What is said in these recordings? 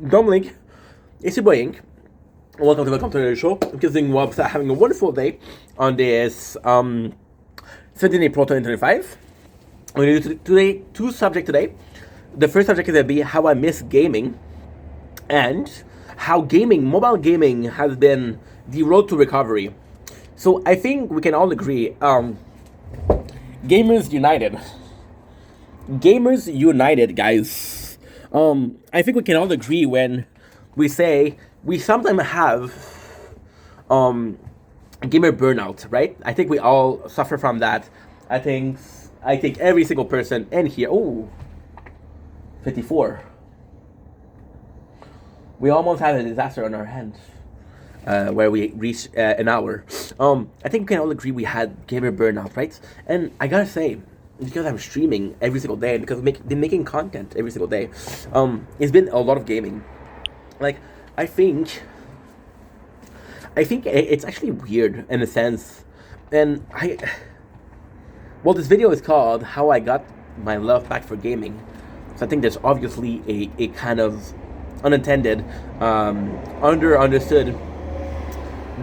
Dominic, it's your boy Ink. Welcome to the show. I'm kissing Wob having a wonderful day on this 17 April 2025. We're going to do today two subjects today. The first subject is going to be how I miss gaming and how mobile gaming has been the road to recovery. So I think we can all agree, gamers united. Gamers united, guys. I think we can all agree when we say we sometimes have gamer burnout, right? I think we all suffer from that. I think every single person in here. Oh, 54. We almost had a disaster on our hands. Where we reached an hour. I think we can all agree we had gamer burnout, right? And I gotta say, because I'm streaming every single day, and because I've been making content every single day, it's been a lot of gaming. Like, I think it's actually weird in a sense, and this video is called "How I Got My Love Back for Gaming," so I think there's obviously a kind of unintended, understood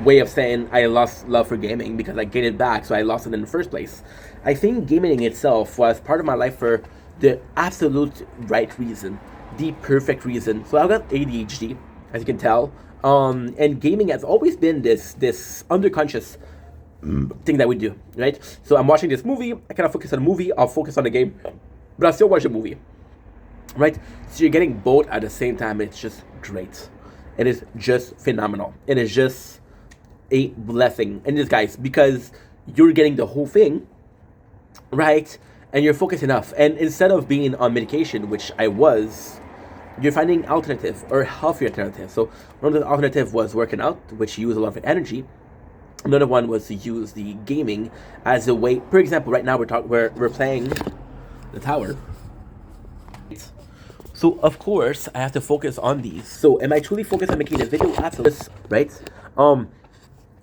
way of saying I lost love for gaming because I gained it back, so I lost it in the first place. I think gaming itself was part of my life for the absolute right reason, the perfect reason. So I got ADHD, as you can tell, and gaming has always been this underconscious thing that we do, right? So I'm watching this movie, I cannot focus on the movie, I'll focus on the game, but I still watch the movie, right? So you're getting both at the same time. It's just great. It is just phenomenal. It is just a blessing in disguise because you're getting the whole thing, right? And you're focused enough. And instead of being on medication, which I was, you're finding alternative or healthier alternative. So one of the alternative was working out, which used a lot of energy. Another one was to use the gaming as a way. For example, right now we're playing the tower. So of course I have to focus on these. So am I truly focused on making this video? Absolutely, right?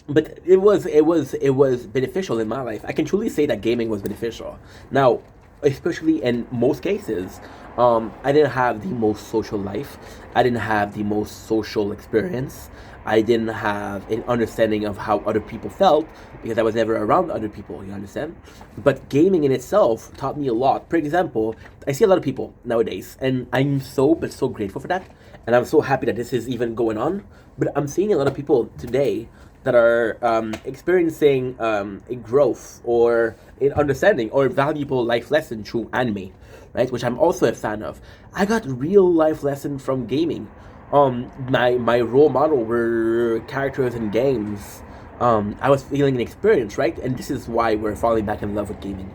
But it was beneficial in my life. I can truly say that gaming was beneficial. Now, especially in most cases, I didn't have the most social life. I didn't have the most social experience. I didn't have an understanding of how other people felt because I was never around other people, you understand? But gaming in itself taught me a lot. For example, I see a lot of people nowadays, and I'm so grateful for that. And I'm so happy that this is even going on. But I'm seeing a lot of people today that are experiencing a growth or an understanding or valuable life lesson through anime, right? Which I'm also a fan of. I got real life lesson from gaming. My role model were characters in games. I was feeling an experience, right? And this is why we're falling back in love with gaming.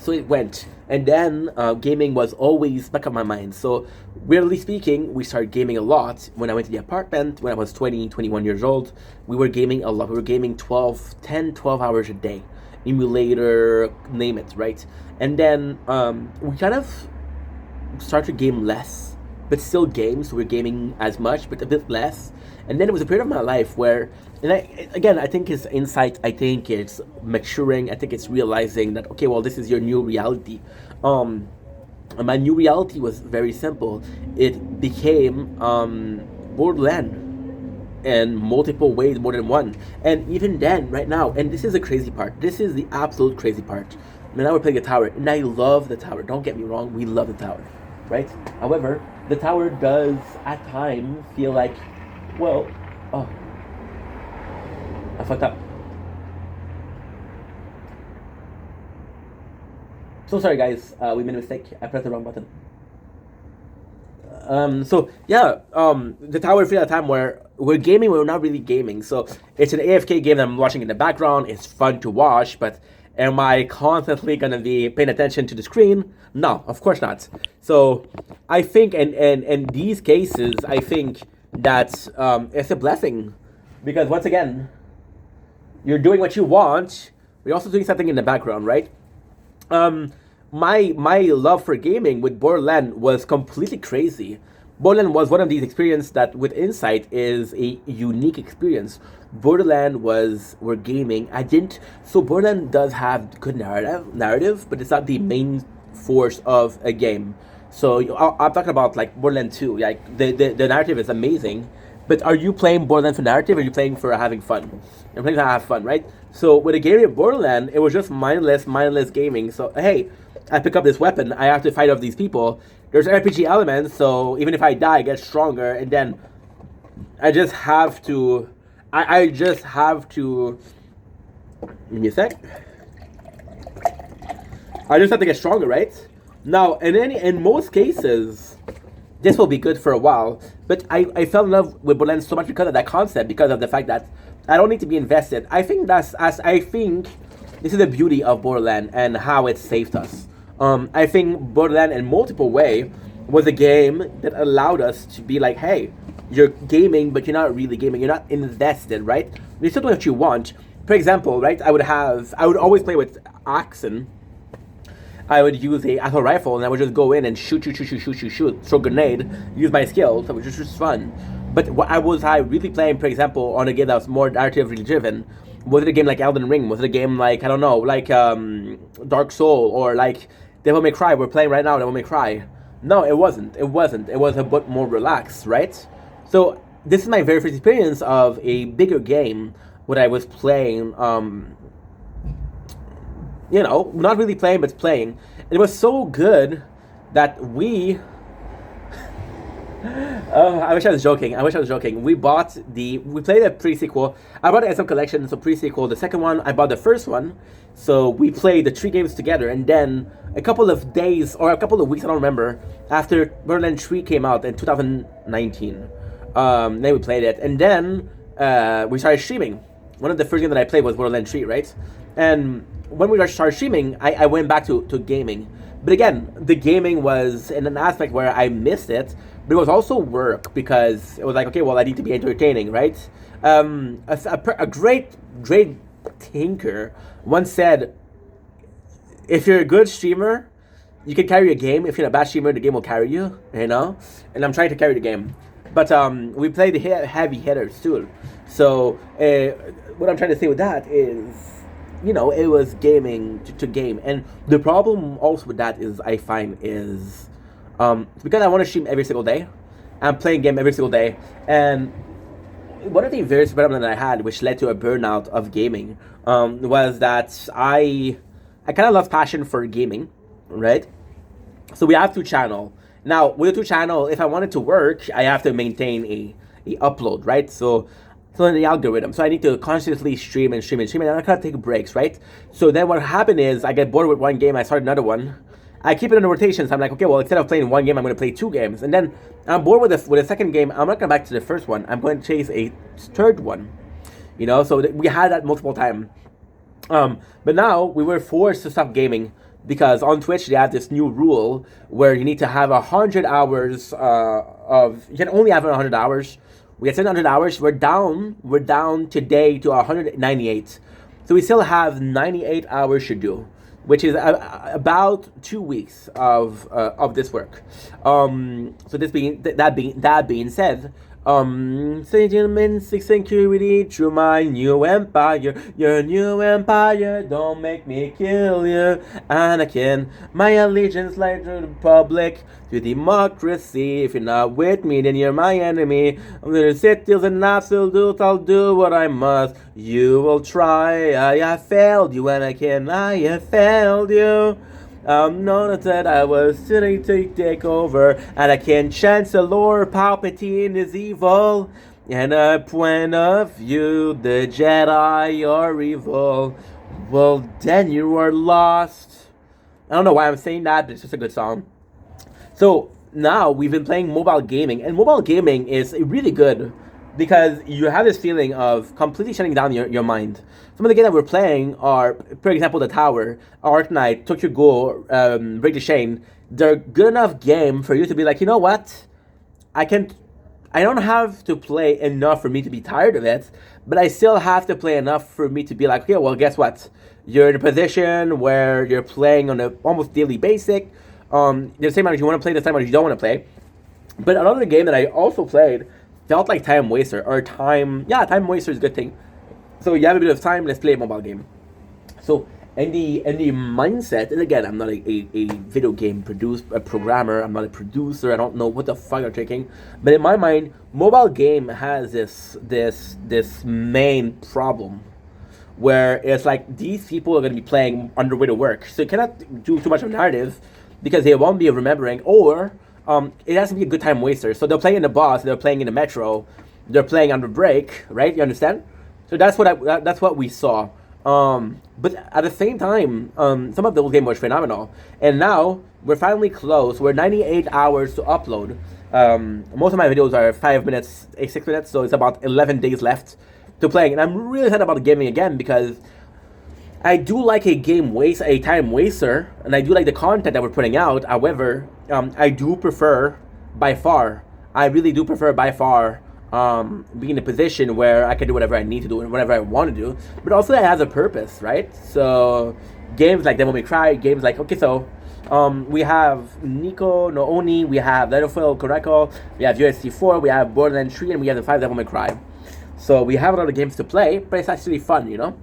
So it went, and then gaming was always back of my mind. So weirdly speaking, we started gaming a lot when I went to the apartment when I was 21 years old. We were gaming a lot. We were gaming 12 hours a day, emulator, name it, right? And then we kind of started to game less, but still game. So we're gaming as much, but a bit less. And then it was a period of my life where, and I think it's insight, I think it's maturing, I think it's realizing that, okay, well, this is your new reality. And my new reality was very simple. It became Borderland in multiple ways, more than one. And even then, right now, and this is the crazy part, this is the absolute crazy part. Now we're playing the tower, and I love the tower. Don't get me wrong, we love the tower, right? However, the tower does, at times, feel like, well, oh, I fucked up. So sorry, guys. We made a mistake. I pressed the wrong button. The tower feel at a time where we're gaming, we're not really gaming. So it's an AFK game that I'm watching in the background. It's fun to watch, but am I constantly gonna be paying attention to the screen? No, of course not. So I think, in these cases, I think that it's a blessing because once again, you're doing what you want. We're also doing something in the background, right? My love for gaming with Borderland was completely crazy. Borderland was one of these experiences that with Insight is a unique experience. Borderland was where gaming. Borderland does have good narrative, but it's not the main force of a game. So I'm talking about like Borderlands 2. Like the narrative is amazing, but are you playing Borderlands for narrative, or are you playing for having fun? You're playing to have fun, right? So with a game of Borderlands, it was just mindless gaming. So hey, I pick up this weapon, I have to fight off these people. There's RPG elements, so even if I die, I get stronger, and then I just have to. I just have to. Give me a sec. I just have to get stronger, right? Now, in most cases, this will be good for a while. But I fell in love with Borderlands so much because of that concept, because of the fact that I don't need to be invested. I think this is the beauty of Borderlands and how it saved us. I think Borderlands in multiple way was a game that allowed us to be like, hey, you're gaming, but you're not really gaming. You're not invested, right? You still do what you want. For example, right? I would always play with Oxen. I would use a assault rifle, and I would just go in and shoot, throw grenade, use my skills. It was just fun. But was I really playing, for example, on a game that was more narratively driven? Was it a game like Elden Ring? Was it a game like, I don't know, like Dark Soul, or like Devil May Cry? We're playing right now, Devil May Cry. No, it wasn't. It wasn't. It was a bit more relaxed, right? So this is my very first experience of a bigger game when I was playing. Not really playing, but playing. It was so good that we. I wish I was joking. We played a pre-sequel. I bought the SM Collection, so pre-sequel. The second one, I bought the first one. So we played the 3 games together, and then a couple of days or a couple of weeks, I don't remember, after Borderlands 3 came out in 2019, then we played it, and then we started streaming. One of the first games that I played was Borderlands 3, right? And when we started streaming, I went back to gaming. But again, the gaming was in an aspect where I missed it, but it was also work, because it was like, okay, well, I need to be entertaining, right? A great thinker once said, if you're a good streamer, you can carry a game. If you're a bad streamer, the game will carry you, And I'm trying to carry the game. But we played the heavy hitters too. So what I'm trying to say with that is, it was gaming to game. And the problem also with that is, I find, is because I want to stream every single day, I'm playing game every single day. And one of the various development that I had, which led to a burnout of gaming, was that I kind of lost passion for gaming, right? So we have 2 channel. Now, with the 2 channel, if I want it to work, I have to maintain a upload, right? So in the algorithm. So I need to constantly stream, and I can't take breaks, right? So then what happened is, I get bored with one game, I start another one. I keep it in the rotation, so I'm like, okay, well, instead of playing one game, I'm going to play 2 games. And then I'm bored with the second game, I'm not going back to the first one. I'm going to chase a third one. So we had that multiple times. But now we were forced to stop gaming, because on Twitch they have this new rule where you need to have 100 hours you can only have 100 hours. We had 700 hours. We're down today to 198. So we still have 98 hours to do, which is about 2 weeks of this work. So that being said, say gentlemen, seek security through my new empire. Your new empire, don't make me kill you, Anakin. My allegiance lies to the republic, to democracy. If you're not with me, then you're my enemy. I'm gonna sit till the absolute, I'll do what I must. You will try, I have failed you, Anakin, I have failed you. Known that I was sitting to take over, and I can Chancellor Palpatine is evil, and a point of view, the Jedi are evil. Well, then you are lost. I don't know why I'm saying that, but it's just a good song. So now we've been playing mobile gaming, and mobile gaming is really good, because you have this feeling of completely shutting down your mind. Some of the games that we're playing are, for example, The Tower, Arknight, Tokyo Ghoul, Break the Chain. They're good enough game for you to be like, you know what? I don't have to play enough for me to be tired of it, but I still have to play enough for me to be like, okay, well, guess what? You're in a position where you're playing on a almost daily basis. The same amount you want to play, the same amount you don't want to play. But another game that I also played felt like time waster, time waster is a good thing. So you have a bit of time, let's play a mobile game. So and the mindset. And again, I'm not a video game a programmer. I'm not a producer. I don't know what the fuck they're taking. But in my mind, mobile game has this main problem where it's like these people are going to be playing on their way to work, so you cannot do too much of narrative because they won't be remembering, or it has to be a good time waster. So they're playing in the bus, they're playing in the metro, they're playing on the break, right? You understand? So that's what we saw. But at the same time, some of those games were phenomenal, and now we're finally close. We're 98 hours to upload. Most of my videos are 5 minutes, 6 minutes, so it's about 11 days left to playing, and I'm really excited about gaming again because I do like a time waster, and I do like the content that we're putting out. However, I do prefer, by far, I really do prefer by far, being in a position where I can do whatever I need to do and whatever I want to do, but also that has a purpose, right? So, games like Devil May Cry, games like, okay, so, we have Nico no Oni, we have Battlefield Kureko, we have USC 4, we have Borderlands 3, and we have the 5 Devil May Cry. So we have a lot of games to play, but it's actually fun, you know?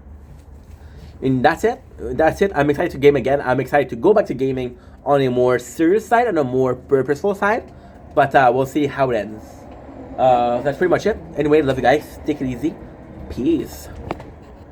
And that's it. That's it. I'm excited to game again. I'm excited to go back to gaming on a more serious side, on a more purposeful side. But we'll see how it ends. That's pretty much it. Anyway, love you guys. Take it easy. Peace.